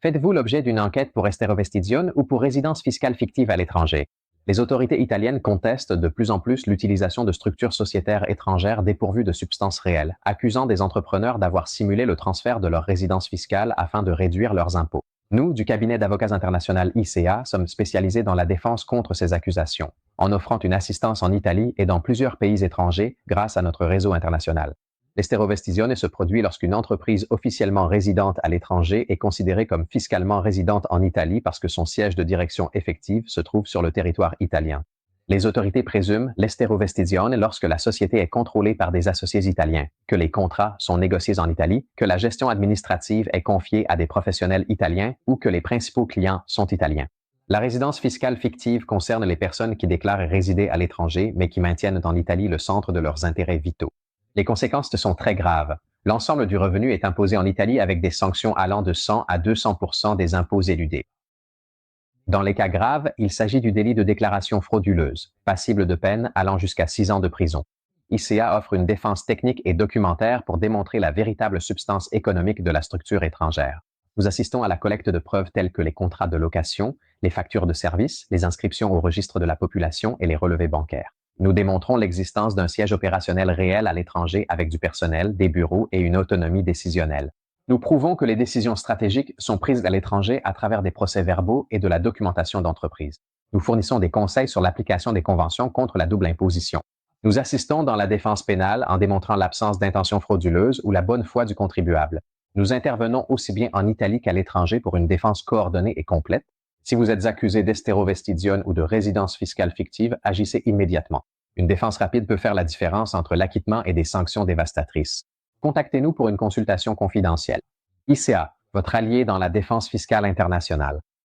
Faites-vous l'objet d'une enquête pour Esterovestidione ou pour résidence fiscale fictive à l'étranger? Les autorités italiennes contestent de plus en plus l'utilisation de structures sociétaires étrangères dépourvues de substances réelles, accusant des entrepreneurs d'avoir simulé le transfert de leur résidence fiscale afin de réduire leurs impôts. Nous, du cabinet d'avocats international ICA, sommes spécialisés dans la défense contre ces accusations, en offrant une assistance en Italie et dans plusieurs pays étrangers grâce à notre réseau international. L'esterovestizione se produit lorsqu'une entreprise officiellement résidente à l'étranger est considérée comme fiscalement résidente en Italie parce que son siège de direction effective se trouve sur le territoire italien. Les autorités présument l'esterovestizione lorsque la société est contrôlée par des associés italiens, que les contrats sont négociés en Italie, que la gestion administrative est confiée à des professionnels italiens ou que les principaux clients sont italiens. La résidence fiscale fictive concerne les personnes qui déclarent résider à l'étranger mais qui maintiennent en Italie le centre de leurs intérêts vitaux. Les conséquences sont très graves. L'ensemble du revenu est imposé en Italie avec des sanctions allant de 100 à 200% des impôts éludés. Dans les cas graves, il s'agit du délit de déclaration frauduleuse, passible de peine allant jusqu'à 6 ans de prison. ICA offre une défense technique et documentaire pour démontrer la véritable substance économique de la structure étrangère. Nous assistons à la collecte de preuves telles que les contrats de location, les factures de services, les inscriptions au registre de la population et les relevés bancaires. Nous démontrons l'existence d'un siège opérationnel réel à l'étranger avec du personnel, des bureaux et une autonomie décisionnelle. Nous prouvons que les décisions stratégiques sont prises à l'étranger à travers des procès-verbaux et de la documentation d'entreprise. Nous fournissons des conseils sur l'application des conventions contre la double imposition. Nous assistons dans la défense pénale en démontrant l'absence d'intention frauduleuse ou la bonne foi du contribuable. Nous intervenons aussi bien en Italie qu'à l'étranger pour une défense coordonnée et complète. Si vous êtes accusé d'esterovestizione ou de résidence fiscale fictive, agissez immédiatement. Une défense rapide peut faire la différence entre l'acquittement et des sanctions dévastatrices. Contactez-nous pour une consultation confidentielle. ICA, votre allié dans la défense fiscale internationale.